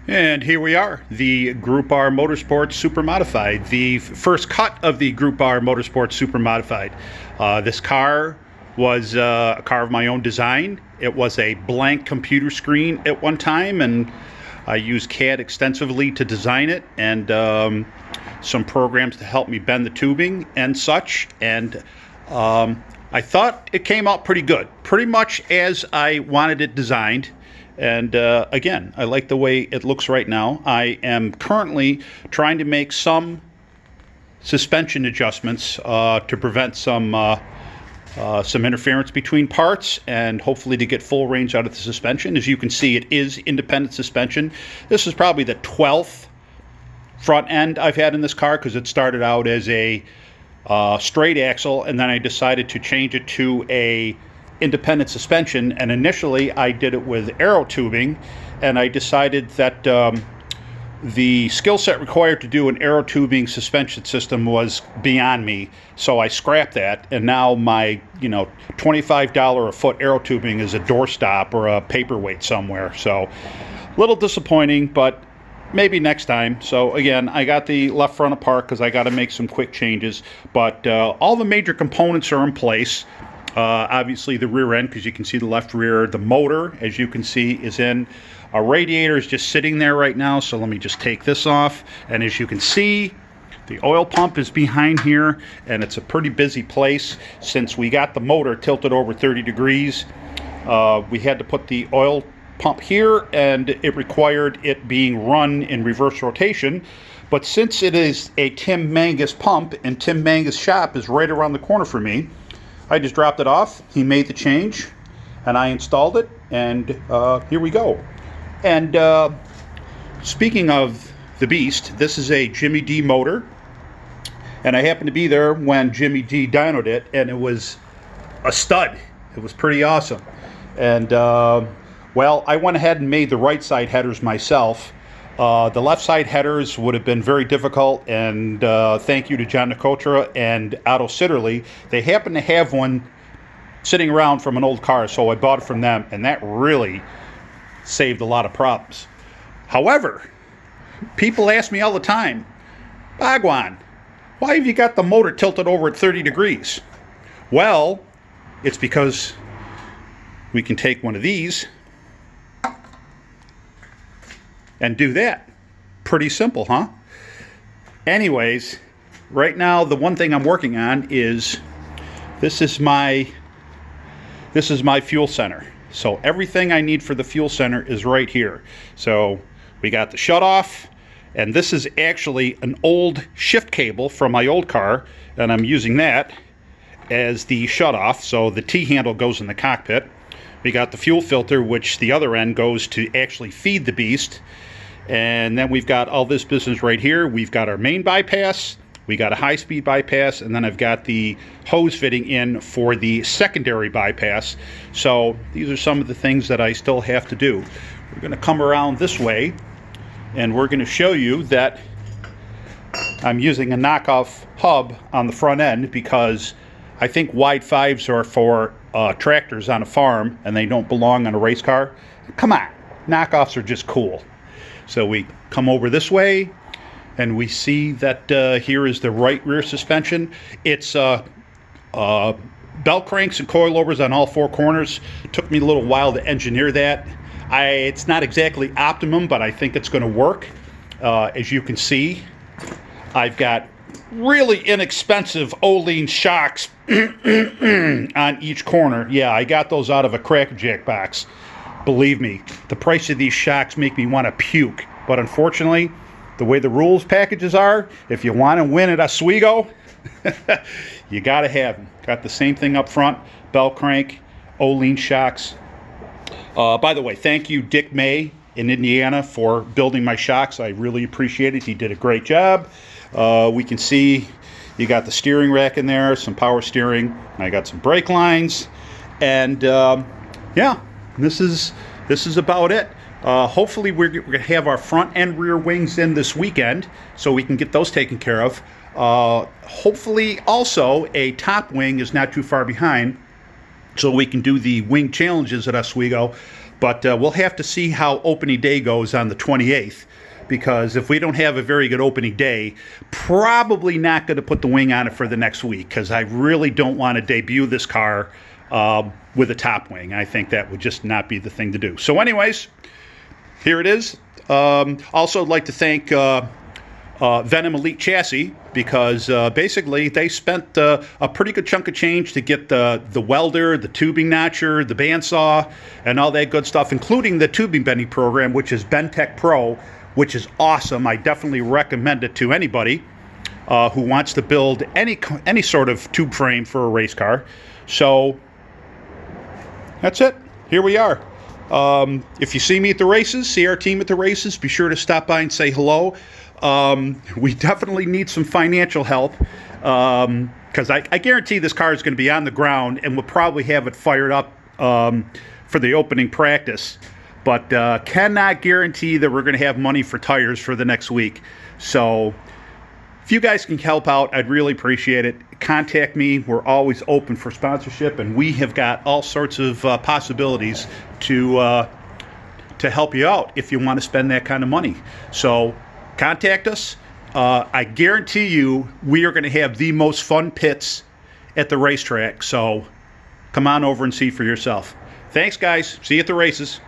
And here we are, the Group R Motorsports Supermodified, the first cut of the Group R Motorsports Supermodified. This car was a car of my own design. It was a blank computer screen at one time, and I used CAD extensively to design it, and some programs to help me bend the tubing and such. And I thought it came out pretty good, pretty much as I wanted it designed. And again, I like the way it looks right now. I am currently trying to make some suspension adjustments to prevent some interference between parts, and hopefully to get full range out of the suspension. As you can see, it is independent suspension. This is probably the 12th front end I've had in this car, because it started out as a straight axle, and then I decided to change it to a independent suspension. And initially I did it with aero tubing, and I decided that the skill set required to do an aero tubing suspension system was beyond me, so I scrapped that, and now my $25 a foot aero tubing is a doorstop or a paperweight somewhere. So a little disappointing, but maybe next time. So again, I got the left front apart because I got to make some quick changes, but all the major components are in place. Obviously the rear end, because you can see the left rear. The motor, as you can see, is in. Our radiator is just sitting there right now, so let me just take this off. And as you can see, the oil pump is behind here, and it's a pretty busy place. Since we got the motor tilted over 30 degrees, we had to put the oil pump here, and it required it being run in reverse rotation. But since it is a Tim Mangus pump, and Tim Mangus' shop is right around the corner for me, I just dropped it off. He made the change, and I installed it, and here we go. And speaking of the beast, this is a Jimmy D motor, and I happened to be there when Jimmy D dynoed it, and it was a stud. It was pretty awesome. And well, I went ahead and made the right side headers myself. The left side headers would have been very difficult, and thank you to John Nicotra and Otto Sitterly. They happen to have one sitting around from an old car, so I bought it from them, and that really saved a lot of problems. However, people ask me all the time, Bhagwan, why have you got the motor tilted over at 30 degrees? Well, it's because we can take one of these and do that. Pretty simple, huh? Anyways, right now the one thing I'm working on is this is my fuel center. So everything I need for the fuel center is right here. So we got the shutoff, and this is actually an old shift cable from my old car, and I'm using that as the shutoff. So the T-handle goes in the cockpit. We got the fuel filter, which the other end goes to actually feed the beast. And then we've got all this business right here. We've got our main bypass, we got a high-speed bypass, and then I've got the hose fitting in for the secondary bypass. So these are some of the things that I still have to do. We're going to come around this way, and we're going to show you that I'm using a knockoff hub on the front end, because I think wide fives are for tractors on a farm, and they don't belong on a race car. Come on, knockoffs are just cool. So we come over this way, and we see that here is the right rear suspension. It's belt cranks and coilovers on all four corners. It took me a little while to engineer that. It's not exactly optimum, but I think it's going to work. As you can see, I've got really inexpensive Ohlins shocks on each corner. Yeah, I got those out of a Cracker Jack box. Believe me, the price of these shocks make me want to puke. But unfortunately, the way the rules packages are, if you want to win at Oswego, you got to have them. Got the same thing up front, belt crank, Ohlins shocks. By the way, thank you, Dick May in Indiana, for building my shocks. I really appreciate it. He did a great job. We can see you got the steering rack in there, some power steering. I got some brake lines, and yeah. This is about it. Hopefully we're going to have our front and rear wings in this weekend, so we can get those taken care of. Hopefully also a top wing is not too far behind, so we can do the wing challenges at Oswego. But we'll have to see how opening day goes on the 28th, because if we don't have a very good opening day, probably not going to put the wing on it for the next week, because I really don't want to debut this car with a top wing. I think that would just not be the thing to do. So anyways, here it is. Also, I'd like to thank Venom Elite Chassis, because basically they spent a pretty good chunk of change to get the welder, the tubing notcher, the bandsaw, and all that good stuff, including the tubing bending program, which is BendTech Pro, which is awesome. I definitely recommend it to anybody who wants to build any sort of tube frame for a race car. So that's it. Here we are. If you see me at the races, see our team at the races, be sure to stop by and say hello. We definitely need some financial help, because I guarantee this car is going to be on the ground, and we'll probably have it fired up for the opening practice. But cannot guarantee that we're going to have money for tires for the next week. So if you guys can help out, I'd really appreciate it. Contact me. We're always open for sponsorship, and we have got all sorts of possibilities to help you out if you want to spend that kind of money. So contact us. I guarantee you we are going to have the most fun pits at the racetrack. So come on over and see for yourself. Thanks, guys. See you at the races.